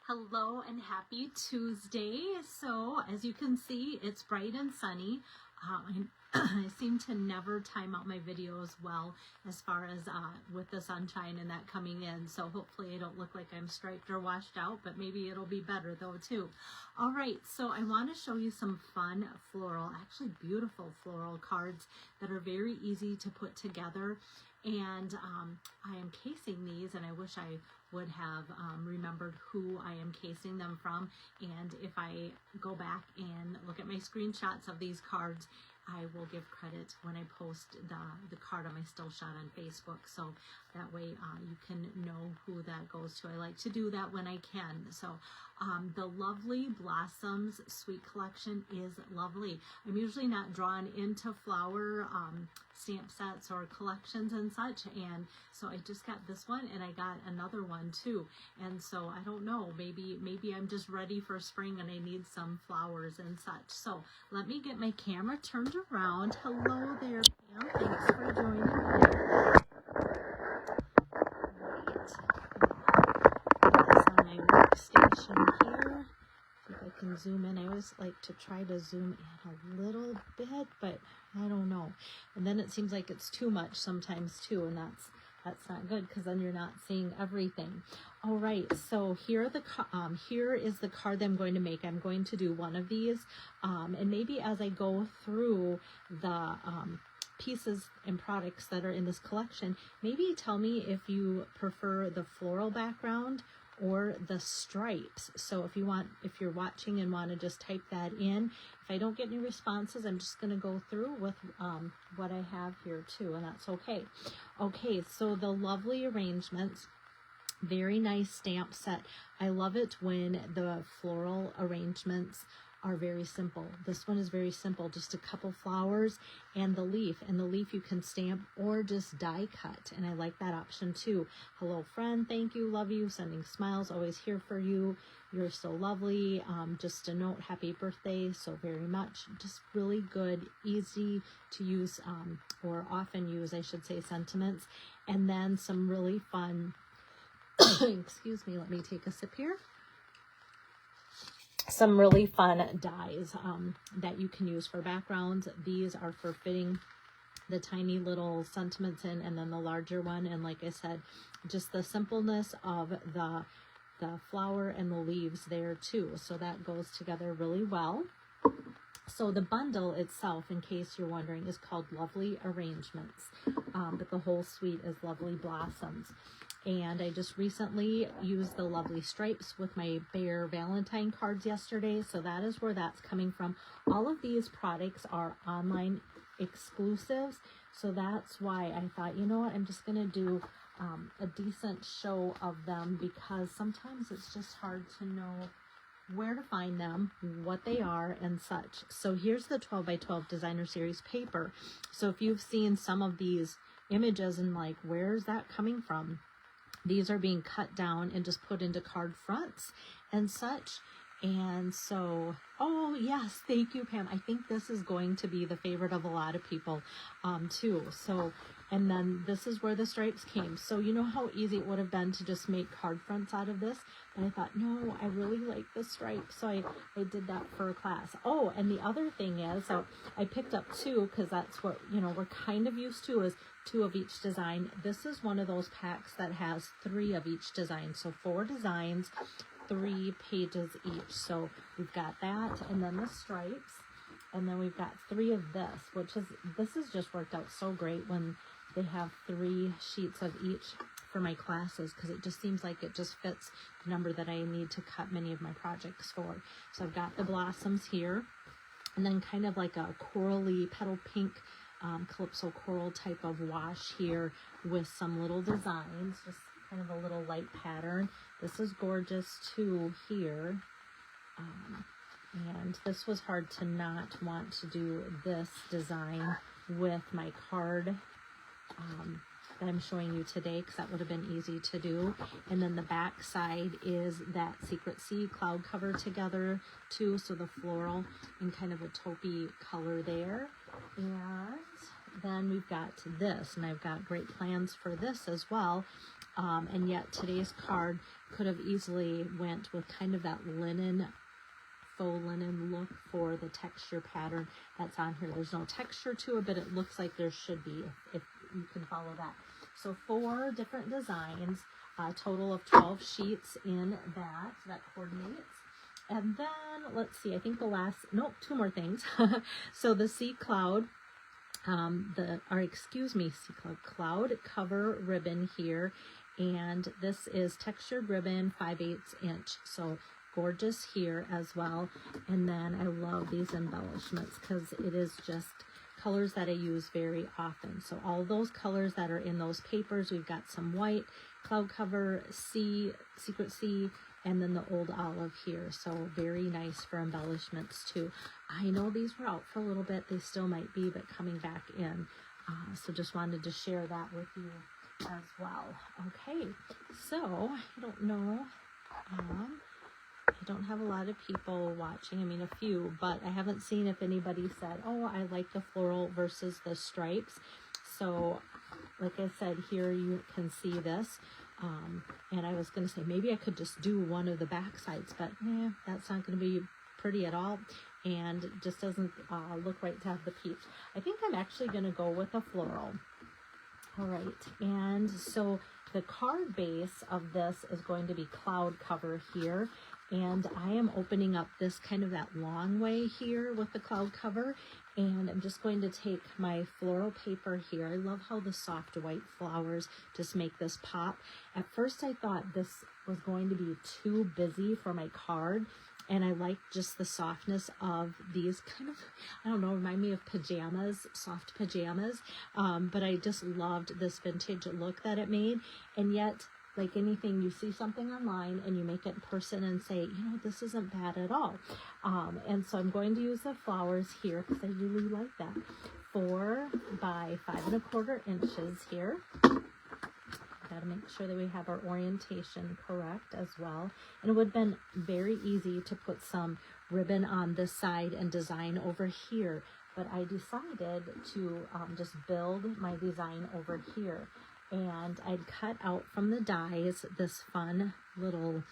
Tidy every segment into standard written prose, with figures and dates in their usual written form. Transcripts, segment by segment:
Hello and happy Tuesday. So as you can see, it's bright and sunny. I seem to never time out my videos well as far as with the sunshine and that coming in. So hopefully I don't look like I'm striped or washed out, but maybe it'll be better though too. All right, so I want to show you some fun floral, actually beautiful floral cards that are very easy to put together. And I am casing these, and I wish I would have remembered who I am casing them from. And if I go back and look at my screenshots of these cards, I will give credit when I post the card on my still shot on Facebook, so that way you can know who that goes to. I like to do that when I can. So the Lovely Blossoms Sweet Collection is lovely. I'm usually not drawn into flower stamp sets or collections and such, and so I just got this one, and I got another one too. And so I don't know, maybe I'm just ready for spring and I need some flowers and such. So let me get my camera turned around. Hello there, Pam. Thanks for joining me. This on my workstation here. If I can zoom in. I always like to try to zoom in a little bit, but I don't know. And then it seems like it's too much sometimes too, and that's not good because then you're not seeing everything. All right, so here is the card that I'm going to make. I'm going to do one of these, and maybe as I go through the pieces and products that are in this collection, maybe tell me if you prefer the floral background or the stripes. So if you're watching and want to just type that in. If I don't get any responses, I'm just going to go through with what I have here too, and that's okay. Okay, so the Lovely Arrangements, very nice stamp set. I love it when the floral arrangements are very simple. This one is very simple, just a couple flowers and the leaf. And the leaf you can stamp or just die cut, and I like that option too. Hello friend, thank you, love you, sending smiles, always here for you, you're so lovely. Just a note, happy birthday, so very much. Just really good, easy to use, or often use, I should say, sentiments. And then some really fun excuse me, let me take a sip here. Some really fun dies that you can use for backgrounds. These are for fitting the tiny little sentiments in, and then the larger one. And like I said, just the simpleness of the flower and the leaves there too. So that goes together really well. So the bundle itself, in case you're wondering, is called Lovely Arrangements, but the whole suite is Lovely Blossoms. And I just recently used the Lovely Stripes with my Bear Valentine cards yesterday, so that is where that's coming from. All of these products are online exclusives, so that's why I thought, you know what, I'm just going to do a decent show of them, because sometimes it's just hard to know where to find them, what they are, and such. So here's the 12 by 12 Designer Series paper. So if you've seen some of these images and like, where's that coming from? These are being cut down and just put into card fronts and such. And so, oh yes, thank you, Pam. I think this is going to be the favorite of a lot of people too. So, and then this is where the stripes came. So you know how easy it would have been to just make card fronts out of this? But I thought, no, I really like the stripes. So I did that for a class. Oh, and the other thing is, so I picked up two, because that's what, you know, we're kind of used to, is 2 of each design. This is one of those packs that has 3 of each design. So 4 designs, 3 pages each. So we've got that, and then the stripes, and then we've got 3 of this, this has just worked out so great when they have 3 sheets of each for my classes, because it just seems like it just fits the number that I need to cut many of my projects for. So I've got the blossoms here, and then kind of like a corally petal pink calypso coral type of wash here with some little designs, just kind of a little light pattern. This is gorgeous too here, and this was hard to not want to do this design with my card that I'm showing you today, because that would have been easy to do. And then the back side is that Secret Sea cloud cover together too, so the floral in kind of a taupey color there. And then we've got this, and I've got great plans for this as well. And yet today's card could have easily went with kind of that linen, faux linen look for the texture pattern that's on here. There's no texture to it, but it looks like there should be if you can follow that. So 4 different designs, a total of 12 sheets in that coordinates. And then let's see, I think the last, nope, 2 more things. So the sea cloud, cloud cover ribbon here, and this is textured ribbon, 5/8 inch. So gorgeous here as well. And then I love these embellishments because it is just colors that I use very often. So all those colors that are in those papers, we've got some white, cloud cover, sea, secret sea, and then the old olive here. So very nice for embellishments too. I know these were out for a little bit. They still might be, but coming back in. So just wanted to share that with you as well. Okay, so I don't know. I don't have a lot of people watching. I mean, a few, but I haven't seen if anybody said, oh, I like the floral versus the stripes. So like I said, here you can see this. And I was going to say, maybe I could just do one of the back sides, but that's not going to be pretty at all. And it just doesn't look right to have the peach. I think I'm actually going to go with a floral. All right. And so the card base of this is going to be cloud cover here. And I am opening up this kind of that long way here with the cloud cover. And I'm just going to take my floral paper here. I love how the soft white flowers just make this pop. At first I thought this was going to be too busy for my card. And I like just the softness of these kind of, I don't know, remind me of pajamas, soft pajamas. But I just loved this vintage look that it made. And yet, like anything, you see something online and you make it in person and say, you know, this isn't bad at all. And so I'm going to use the flowers here because I really like that. 4 by 5 1/4 inches here. Got to make sure that we have our orientation correct as well. And it would have been very easy to put some ribbon on this side and design over here. But I decided to just build my design over here. And I'd cut out from the dies this fun little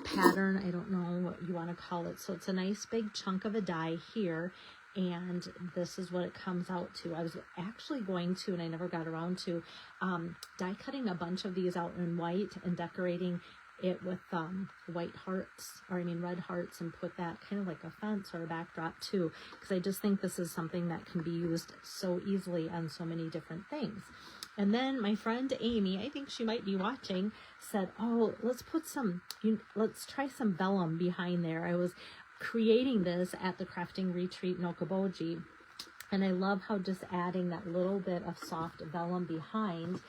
pattern. I don't know what you want to call it. So it's a nice big chunk of a die here. And this is what it comes out to. I was actually going to, and I never got around to, die cutting a bunch of these out in white and decorating it with white hearts, or I mean red hearts, and put that kind of like a fence or a backdrop too, because I just think this is something that can be used so easily on so many different things. And then my friend Amy, I think she might be watching, said, oh, let's try some vellum behind there. I was creating this at the Crafting Retreat in Okoboji, and I love how just adding that little bit of soft vellum behind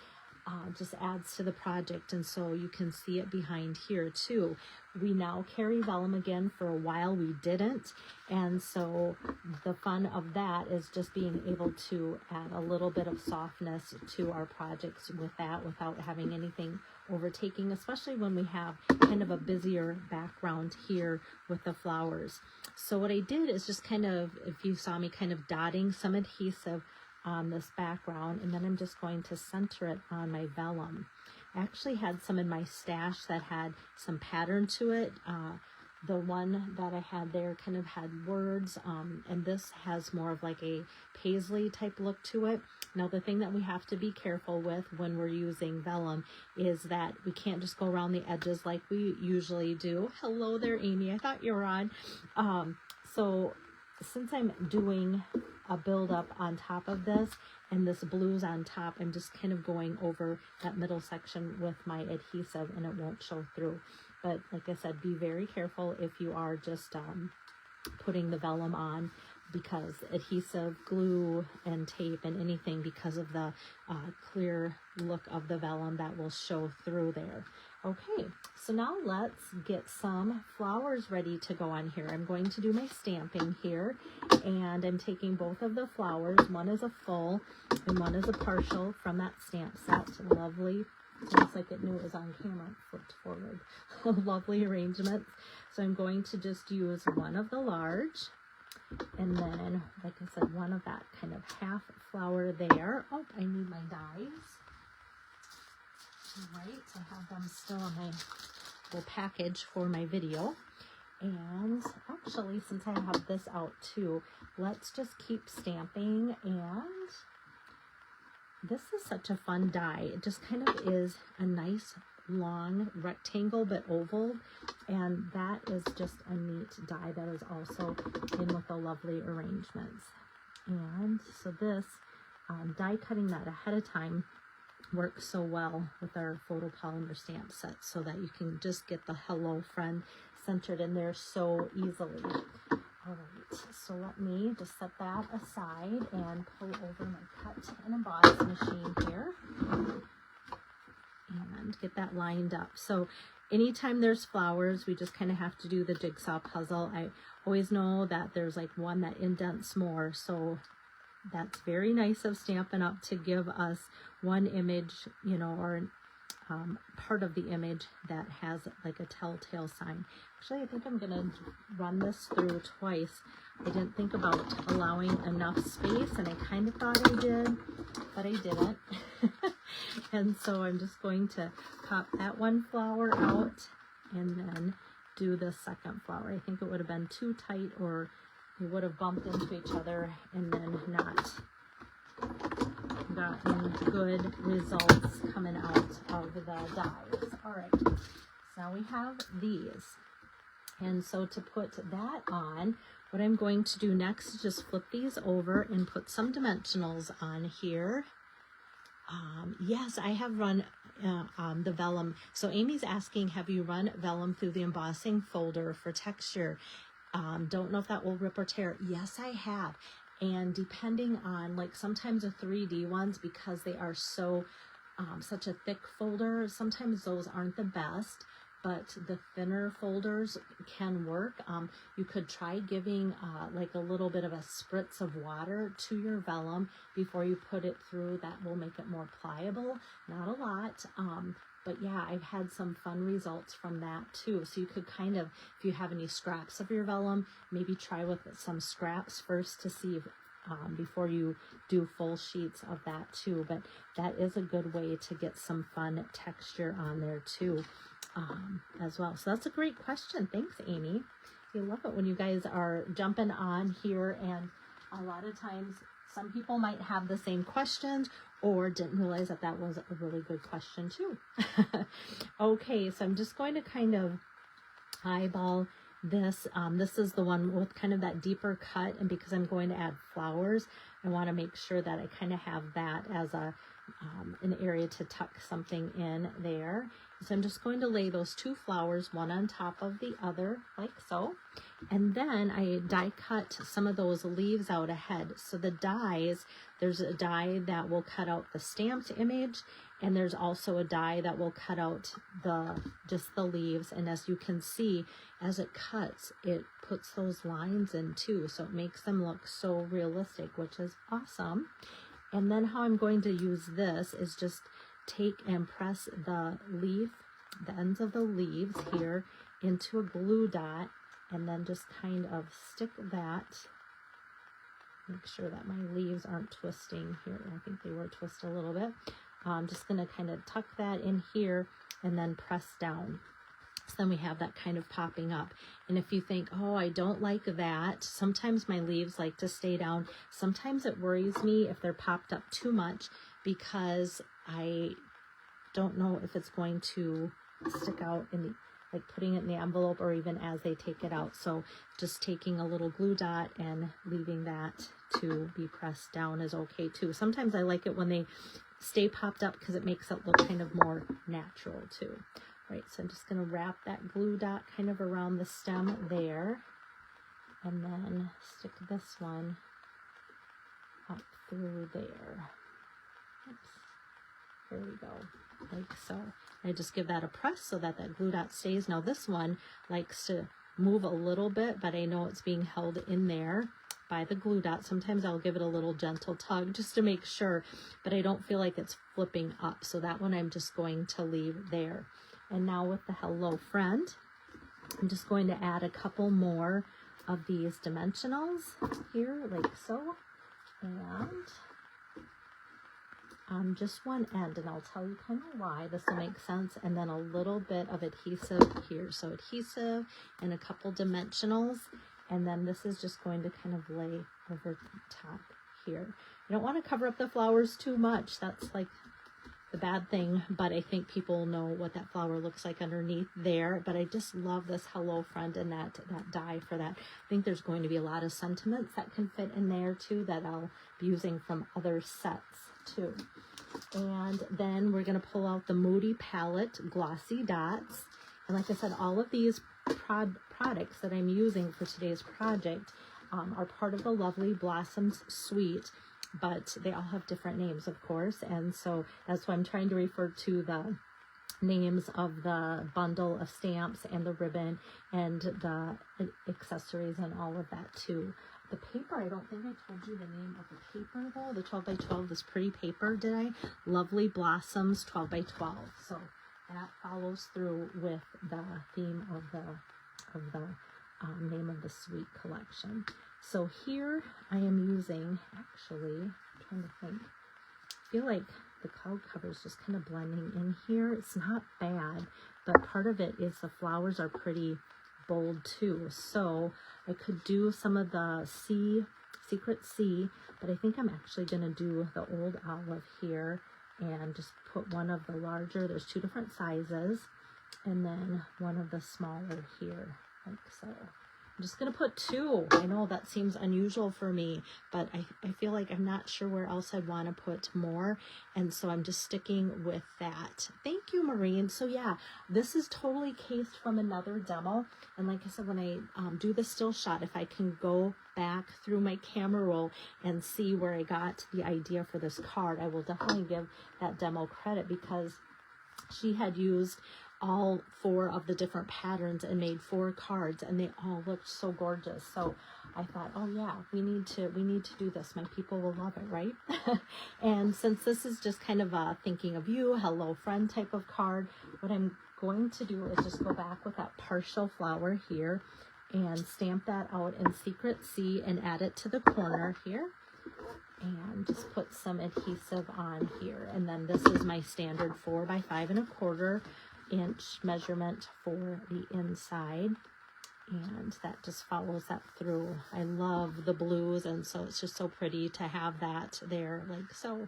just adds to the project. And so you can see it behind here too. We now carry vellum again. For a while we didn't, and so the fun of that is just being able to add a little bit of softness to our projects with that without having anything overtaking, especially when we have kind of a busier background here with the flowers. So what I did is just kind of, if you saw me kind of dotting some adhesive on this background, and then I'm just going to center it on my vellum. I actually had some in my stash that had some pattern to it. The one that I had there kind of had words, and this has more of like a paisley type look to it. Now the thing that we have to be careful with when we're using vellum is that we can't just go around the edges like we usually do. Hello there, Amy, I thought you were on. So since I'm doing a build up on top of this, and this blue's on top, I'm just kind of going over that middle section with my adhesive, and it won't show through. But like I said, be very careful if you are just putting the vellum on, because adhesive, glue, and tape and anything, because of the clear look of the vellum, that will show through there. Okay, so now let's get some flowers ready to go on here. I'm going to do my stamping here, and I'm taking both of the flowers. One is a full and one is a partial from that stamp set. Lovely. It looks like it knew it was on camera, flipped forward. Lovely arrangements. So I'm going to just use one of the large, and then, like I said, one of that kind of half flower there. Oh, I need my dies. All right, I have them still in my little package for my video. And actually, since I have this out too, let's just keep stamping. And this is such a fun die. It just kind of is a nice long rectangle but oval, and that is just a neat die that is also in with the lovely arrangements. And so this die cutting that ahead of time works so well with our photopolymer stamp set, so that you can just get the hello friend centered in there so easily. All right, so let me just set that aside and pull over my cut and emboss machine here and get that lined up. So anytime there's flowers, we just kind of have to do the jigsaw puzzle. I always know that there's like one that indents more, so that's very nice of Stampin' Up! To give us one image, you know, or part of the image that has like a telltale sign. Actually, I think I'm gonna run this through twice. I didn't think about allowing enough space, and I kind of thought I did, but I didn't. And so I'm just going to pop that one flower out and then do the second flower. I think it would have been too tight, or they would have bumped into each other and then not gotten good results coming out of the dies. All right, so now we have these. And so to put that on, what I'm going to do next is just flip these over and put some dimensionals on here. Yes, I have run the vellum. So Amy's asking, have you run vellum through the embossing folder for texture? Don't know if that will rip or tear. Yes, I have. And depending on, like, sometimes the 3D ones, because they are so such a thick folder, sometimes those aren't the best, but the thinner folders can work. You could try giving like a little bit of a spritz of water to your vellum before you put it through. That will make it more pliable. Not a lot, but yeah, I've had some fun results from that too. So you could kind of, if you have any scraps of your vellum, maybe try with some scraps first to see if, before you do full sheets of that too. But that is a good way to get some fun texture on there too, as well. So that's a great question. Thanks, Amy. I love it when you guys are jumping on here, and a lot of times some people might have the same questions or didn't realize that that was a really good question too. Okay, so I'm just going to kind of eyeball this. This is the one with kind of that deeper cut, and because I'm going to add flowers, I want to make sure that I kind of have that as a an area to tuck something in there. So I'm just going to lay those two flowers one on top of the other like so, and then I die cut some of those leaves out ahead. So the dies, there's a die that will cut out the stamped image, and there's also a die that will cut out just the leaves. And as you can see, as it cuts, it puts those lines in too, so it makes them look so realistic, which is awesome. And then how I'm going to use this is just take and press the ends of the leaves here into a glue dot, and then just kind of stick that. Make sure that my leaves aren't twisting here. I think they were twist a little bit. I'm just going to kind of tuck that in here and then press down. So then we have that kind of popping up. And if you think, oh, I don't like that, sometimes my leaves like to stay down. Sometimes it worries me if they're popped up too much, because I don't know if it's going to stick out in the, like putting it in the envelope or even as they take it out. So just taking a little glue dot and leaving that to be pressed down is okay too. Sometimes I like it when they stay popped up because it makes it look kind of more natural too. Right, so I'm just going to wrap that glue dot kind of around the stem there, and then stick this one up through there. Oops. There we go, like so. I just give that a press so that that glue dot stays. Now this one likes to move a little bit, but I know it's being held in there by the glue dot. Sometimes I'll give it a little gentle tug just to make sure, but I don't feel like it's flipping up. So that one I'm just going to leave there. And now with the hello friend, I'm just going to add a couple more of these dimensionals here, like so. And just one end, and I'll tell you kind of why. This will make sense. And then a little bit of adhesive here. So adhesive and a couple dimensionals. And then this is just going to kind of lay over top here. You don't want to cover up the flowers too much. That's like the bad thing, but I think people know what that flower looks like underneath there. But I just love this Hello Friend and that die for that. I think there's going to be a lot of sentiments that can fit in there too that I'll be using from other sets too. And then we're going to pull out the Moody Palette Glossy Dots. And like I said, all of these products that I'm using for today's project are part of the Lovely Blossoms suite, but they all have different names, of course. And so that's why I'm trying to refer to the names of the bundle of stamps and the ribbon and the accessories and all of that too. The paper, I don't think I told you the name of the paper though. The 12 by 12, this pretty paper, did I? Lovely Blossoms 12 by 12. So that follows through with the theme of the name of the suite collection. So here I am using, actually, I'm trying to think, I feel like the cloud cover is just kind of blending in here. It's not bad, but part of it is the flowers are pretty bold too. So I could do some of the Secret Sea, but I think I'm actually going to do the Old Olive here and just put one of the larger, there's two different sizes, and then one of the smaller here, like so. I'm just going to put two. I know that seems unusual for me, but I feel like I'm not sure where else I'd want to put more. And so I'm just sticking with that. Thank you, Maureen. So yeah, this is totally cased from another demo. And like I said, when I do the still shot, if I can go back through my camera roll and see where I got the idea for this card, I will definitely give that demo credit because she had used all 4 of the different patterns and made 4 cards, and they all looked so gorgeous. So I thought, oh yeah, we need to do this. My people will love it, right? And since this is just kind of a thinking of you, hello friend type of card, what I'm going to do is just go back with that partial flower here and stamp that out in Secret Sea and add it to the corner here. And just put some adhesive on here. And then this is my standard 4 by 5 1/4 inch measurement for the inside, and that just follows that through. I love the blues, and so it's just so pretty to have that there, like so.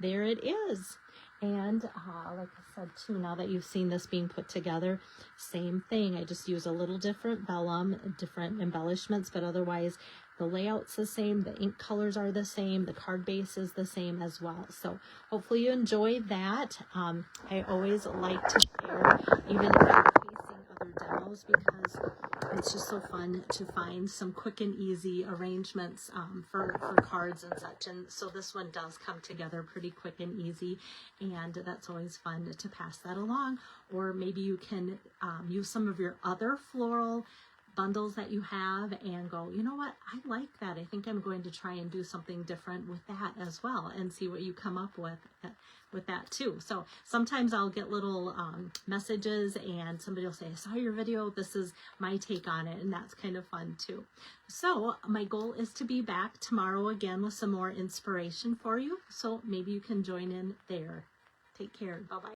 There it is. And like I said too, now that you've seen this being put together, same thing. I just use a little different vellum, different embellishments, but otherwise the layout's the same, the ink colors are the same, the card base is the same as well. So hopefully you enjoyed that. I always like to share, even if I'm facing other demos, because it's just so fun to find some quick and easy arrangements for cards and such. And so this one does come together pretty quick and easy, and that's always fun to pass that along. Or maybe you can use some of your other floral bundles that you have and go, you know what, I like that. I think I'm going to try and do something different with that as well, and see what you come up with that too. So sometimes I'll get little messages and somebody will say, I saw your video, this is my take on it, and that's kind of fun too. So my goal is to be back tomorrow again with some more inspiration for you, so maybe you can join in there. Take care. Bye-bye.